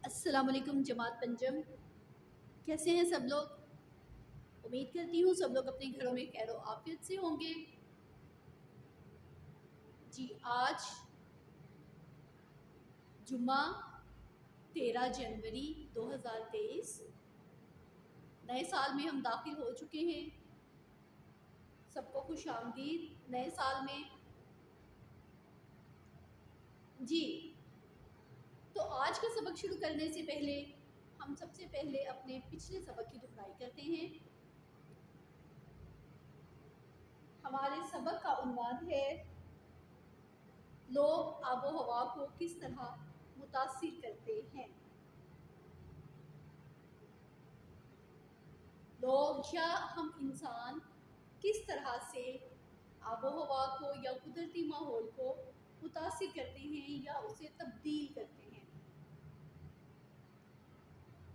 السلام علیکم جماعت پنجم، کیسے ہیں سب لوگ؟ امید کرتی ہوں سب لوگ اپنے گھروں میں خیر و عافیت سے ہوں گے۔ جی آج جمعہ 13 جنوری 2023 نئے سال میں ہم داخل ہو چکے ہیں۔ سب کو خوش آمدید نئے سال میں۔ جی تو آج کا سبق شروع کرنے سے پہلے ہم سب سے پہلے اپنے پچھلے سبق کی دہرائی کرتے ہیں۔ ہمارے سبق کا عنوان ہے لوگ آب و ہوا کو کس طرح متاثر کرتے ہیں۔ لوگ یا ہم انسان کس طرح سے آب و ہوا کو یا قدرتی ماحول کو متاثر کرتے ہیں یا اسے تبدیل کرتے ہیں۔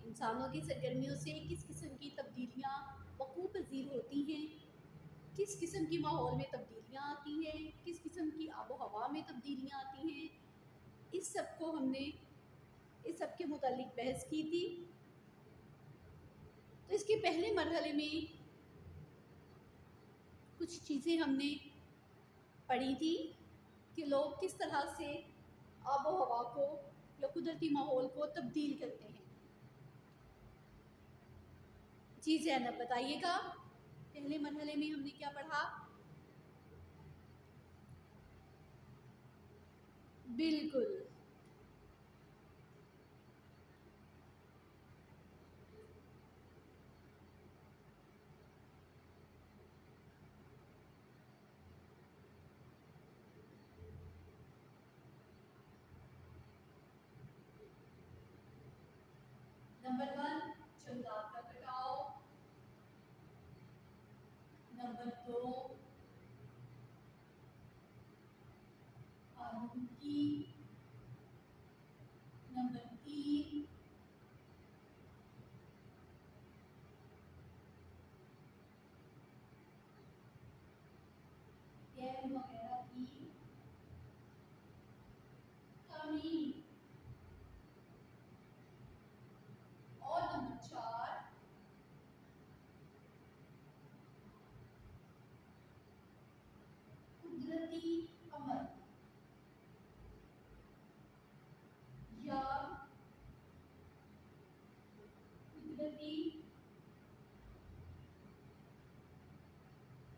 انسانوں کی سرگرمیوں سے کس قسم کی تبدیلیاں وقوع پذیر ہوتی ہیں، کس قسم کی ماحول میں تبدیلیاں آتی ہیں، کس قسم کی آب و ہوا میں تبدیلیاں آتی ہیں، اس سب کے متعلق بحث کی تھی۔ تو اس کے پہلے مرحلے میں کچھ چیزیں ہم نے پڑھی تھی کہ لوگ کس طرح سے آب و ہوا کو یا قدرتی ماحول کو تبدیل کرتے ہیں۔ جی زینب بتائیے گا پہلے مرحلے میں ہم نے کیا پڑھا؟ بالکل نمبر 1 جنگلات کا کٹاؤ، نمبر 2 آلودگی، نمبر 3 ڈیم وغیرہ کی کمی، اور نمبر 4 قدرتی عمل یا قدرتی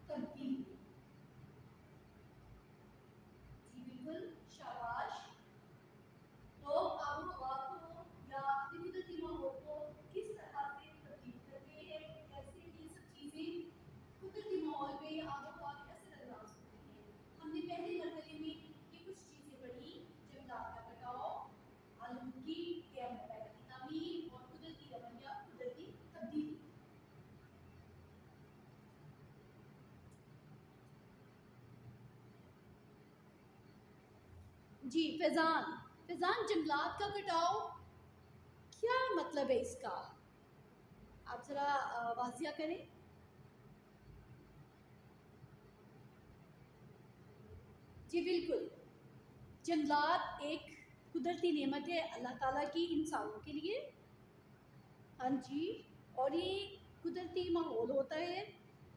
تبدیلی۔ جی بالکل شاباش۔ لوگ آب و ہوا کو یا اپنے قدرتی ماحول کو کس طرح سے تبدیل کرتے ہیں، کیسے یہ سب چیزیں قدرتی ماحول پہ یا آب و ہوا کے اثر انداز ہوتی ہیں۔ ہم نے پہلے مرحلے میں یہ کچھ چیزیں پڑھی، جنگلات کا کٹاؤ، آلودگی، ڈیم وغیرہ کی تعمیر اور قدرتی عمل یا قدرتی تبدیلی۔ جی فیضان جنگلات کا کٹاؤ کیا مطلب ہے اس کا؟ آپ ذرا واضح کریں۔ جی بالکل، جنگلات ایک قدرتی نعمت ہے اللہ تعالیٰ کی انسانوں کے لیے۔ ہاں جی، اور یہ قدرتی ماحول ہوتا ہے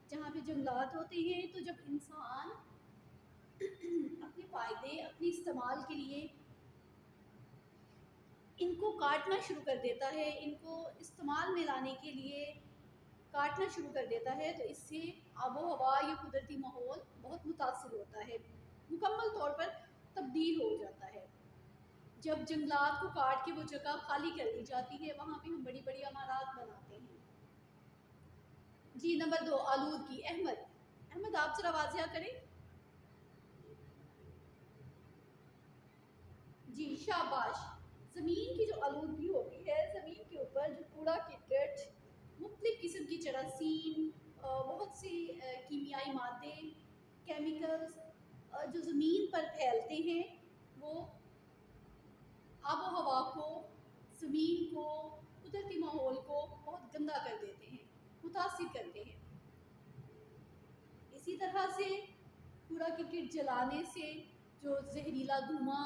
جہاں پہ جنگلات ہوتے ہیں، تو جب انسان اپنے فائدے اپنے استعمال کے لیے ان کو کاٹنا شروع کر دیتا ہے، ان کو استعمال میں لانے کے لیے کاٹنا شروع کر دیتا ہے، تو اس سے آب و ہوا یا قدرتی ماحول بہت متاثر ہوتا ہے، مکمل طور پر تبدیل ہو جاتا ہے۔ جب جنگلات کو کاٹ کے وہ جگہ خالی کر دی جاتی ہے، وہاں پہ ہم بڑی بڑی عمارات بناتے ہیں۔ جی نمبر 2 آلودگی۔ احمد آپ ذرا واضح کریں۔ جی شاباش۔ زمین کی جو آلودگی ہوتی ہے، زمین کے اوپر جو کوڑا کرکٹ، مختلف قسم کی جراثیم، بہت سی کیمیائی مادے، کیمیکلز جو زمین پر پھیلتے ہیں، وہ آب و ہوا کو، زمین کو، قدرتی ماحول کو بہت گندا کر دیتے ہیں، متاثر کرتے ہیں۔ اسی طرح سے کوڑا کرکٹ جلانے سے جو زہریلا دھواں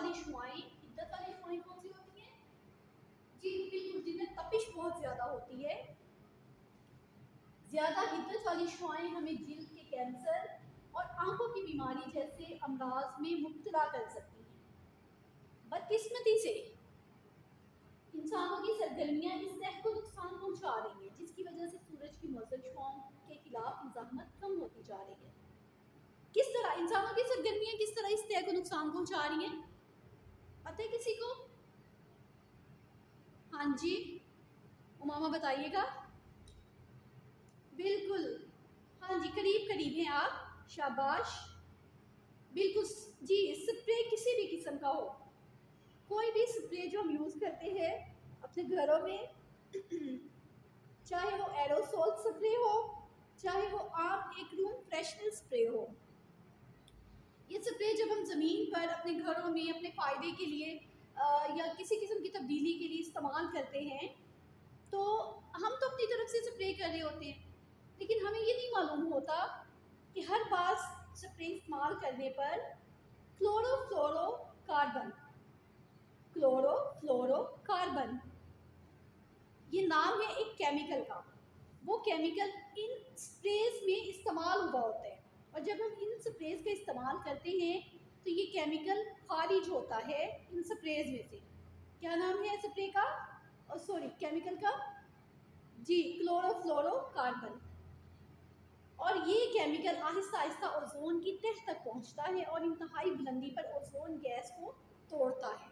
والی شعاعیں، حدت والی شعاعیں کون سی ہوتی ہیں؟ جی بالکل، جن میں تپش بہت زیادہ ہوتی ہے. زیادہ حدت والی شعاعیں ہمیں جلد کے کینسر اور آنکھوں کی بیماری جیسے امراض میں مبتلا کر سکتی ہیں. بدقسمتی سے انسانوں کی سرگرمیاں اس صحت کو نقصان پہنچا رہی ہیں، جس کی وجہ سے سورج کی مضر شعاؤں کے خلاف مزاحمت کم ہوتی جا رہی ہے. کس طرح انسانوں کی سرگرمیاں کس طرح اس صحت کو نقصان پہنچا رہی ہیں؟ پتہ ہے کسی کو؟ ہاں جی امامہ بتائیے گا. بالکل، ہاں جی قریب قریب ہیں آپ، شاباش. بالکل جی، سپرے کسی بھی قسم کا ہو، کوئی بھی سپرے جو ہم یوز کرتے ہیں اپنے گھروں میں، چاہے وہ ایروسول سپرے ہو، چاہے وہ عام ایک روم فریشنر سپرے ہو. یہ سپرے جب ہم زمین پر اپنے گھروں میں اپنے فائدے کے لیے یا کسی قسم کی تبدیلی کے لیے استعمال کرتے ہیں تو ہم تو اپنی طرف سے سپرے کر رہے ہوتے ہیں، لیکن ہمیں یہ نہیں معلوم ہوتا کہ ہر بار سپرے استعمال کرنے پر کلورو فلورو کاربن یہ نام ہے ایک کیمیکل کا، وہ کیمیکل ان سپریز میں استعمال ہوا ہوتا ہے، اور جب ہم ان سپریز کا استعمال کرتے ہیں تو یہ کیمیکل خارج ہوتا ہے ان سپریز میں سے. کیا نام ہے سپرے کا؟ کیمیکل کا؟ جی کلورو فلورو کاربن. اور یہ کیمیکل آہستہ آہستہ اوزون کی تہ تک پہنچتا ہے اور انتہائی بلندی پر اوزون گیس کو توڑتا ہے.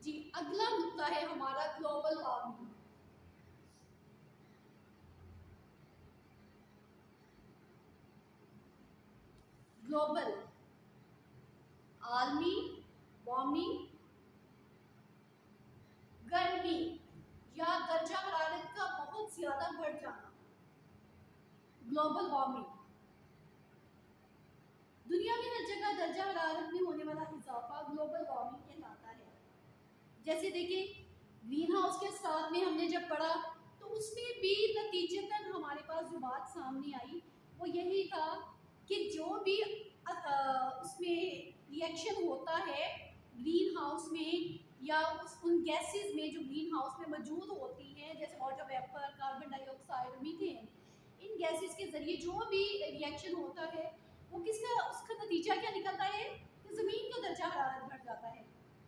جی اگلا نقطہ ہے ہمارا گلوبل وارمنگ. گلوبل عالمی وارمنگ، گرمی یا درجہ حرارت کا بہت زیادہ بڑھ جانا. گلوبل وارمنگ دنیا میں ہر جگہ درجہ حرارت میں ہونے والا اضافہ گلوبل وارمنگ کہلاتا ہے. جیسے دیکھیں گرین ہاؤس کے ساتھ میں ہم نے جب پڑھا تو اس میں بھی نتیجتاً ہمارے پاس جو بات سامنے آئی وہ یہی تھا کہ جو بھی اس میں ریئیکشن ہوتا ہے گرین ہاؤس میں یا ان گیسز میں جو گرین ہاؤس میں موجود ہوتی ہیں جیسے واٹر ویپر، کاربن ڈائی آکسائڈ، میتھین، ان گیسز کے ذریعے جو بھی ریئیکشن ہوتا ہے وہ اس کا نتیجہ کیا نکلتا ہے کہ زمین کا درجہ حرارت بڑھ جاتا ہے،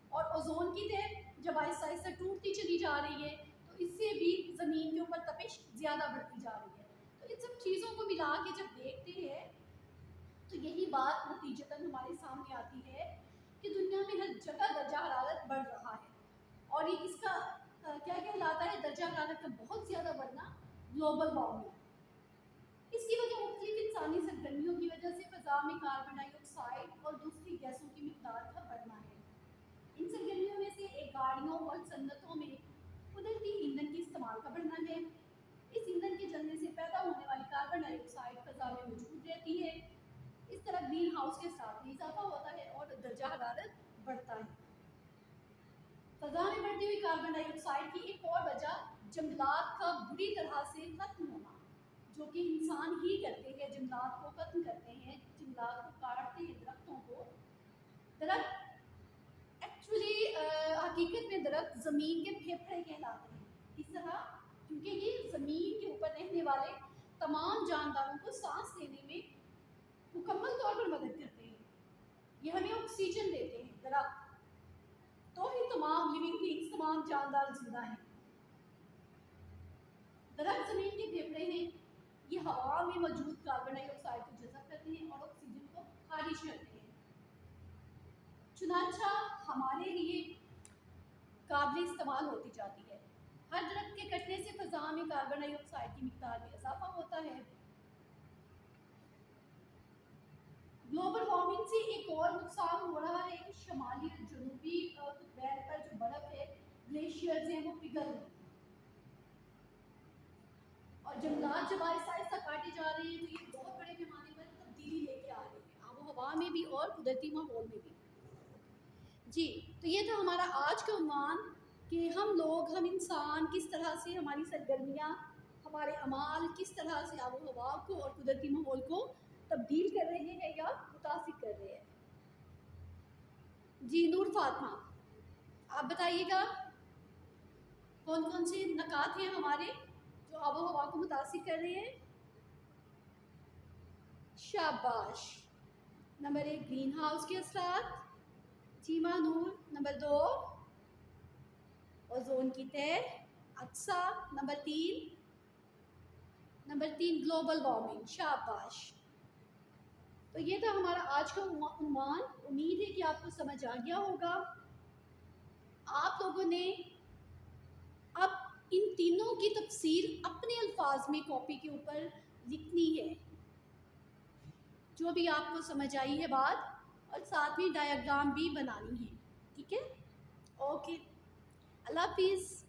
اور اوزون کی تہ جب آہستہ آہستہ ٹوٹتی چلی جا رہی ہے تو اس سے بھی زمین کے اوپر تپش زیادہ بڑھتی جا رہی ہے. تو ان سب چیزوں کو ملا کے جب دیکھتے ہیں تو یہی بات نتیجتاً ہمارے سامنے آتی ہے کہ دنیا میں ہر جگہ درجہ حرارت بڑھ رہا ہے، اور یہ اس کا کیا کہلاتا ہے درجہ حرارت کا بہت زیادہ بڑھنا گلوبل وارمنگ. اس کی وجہ مختلف انسانی سرگرمیوں کی وجہ سے فضا میں کاربن ڈائی آکسائڈ اور دوسری گیسوں کی مقدار کا بڑھنا ہے. ان سرگرمیوں میں سے ایک گاڑیوں اور صنعتوں میں قدرتی ایندھن کے استعمال کا بڑھنا ہے. اس ایندھن کے جلنے سے پیدا ہونے والی کاربن ڈائی آکسائڈ فضا میں موجود رہتی ہے. اس طرح گرین ہاؤس کے ساتھ میں اضافہ ہوتا ہے اور درجہ حرارت بڑھتا ہے. فضا میں بڑھتی ہوئی کاربن ڈائی آکسائڈ کی ایک اور وجہ جنگلات کا بری طرح سے ختم ہونا، جو کہ انسان ہی کرتے ہیں، جنگلات کو ختم کرتے ہیں، جنگلات کو کاٹتے ہیں، درختوں کو. درخت ایکچولی حقیقت میں درخت زمین کے پھیپھڑے کہلاتے ہیں. اس طرح کیونکہ یہ زمین کے اوپر رہنے والے تمام جانداروں کو سانس لینے میں مکمل طور پر مدد کرتے ہیں. یہ ہمیں آکسیجن دیتے ہیں درخت، تو ہی تمام لیونگ تھنگس، تمام جاندار زندہ ہیں. درخت زمین کے پھیپھڑے ہیں، یہ ہوا میں موجود کاربن ڈائی آکسائڈ کو جذب کرتے ہیں اور آکسیجن کو خارج کرتے ہیں. چنانچہ ہمارے لیے قابل استعمال ہوتی جاتی ہے. ہر درخت کے کٹنے سے فضا میں کاربن ڈائی آکسائڈ کی مقدار میں اضافہ ہوتا ہے. گلوبل وارمنگ سے ایک اور نقصان ہو رہا ہے کہ شمالی اور جنوبی قطبین پر جو برف ہے، گلیشیئرز ہیں، وہ پگھل رہے ہیں، اور جنگلات جب آہستہ آہستہ کاٹے جا رہے ہیں تو یہ بہت بڑے پیمانے پر تبدیلی لے کے آ رہی ہے، آب و ہوا میں بھی اور قدرتی ماحول میں بھی. جی تو یہ تھا ہمارا آج کا عنوان کہ ہم انسان کس طرح سے ہماری سرگرمیاں، ہمارے اعمال کس طرح سے آب و ہوا کو اور قدرتی ماحول کو تبدیل کر رہے ہیں یا متاثر کر رہے ہیں؟ جی نور فاطمہ، آپ بتائیے گا کون کون سے نکات ہیں ہمارے جو آب و ہوا کو متاثر کر رہے ہیں؟ شاباش۔ نمبر 1 گرین ہاؤس کے اثرات، چیمہ نور۔ نمبر 2 اوزون کی تہ، اقصا۔ Number 3 global warming. شاباش۔ تو یہ تھا ہمارا آج کا عنوان۔ امید ہے کہ آپ کو سمجھ آ گیا ہوگا۔ آپ لوگوں نے اب ان تینوں کی تفسیر اپنے الفاظ میں کاپی کے اوپر لکھنی ہے، جو بھی آپ کو سمجھ آئی ہے بات، اور ساتھ میں ڈایاگرام بھی بنانی ہے، ٹھیک ہے؟ اوکے، اللہ حافظ۔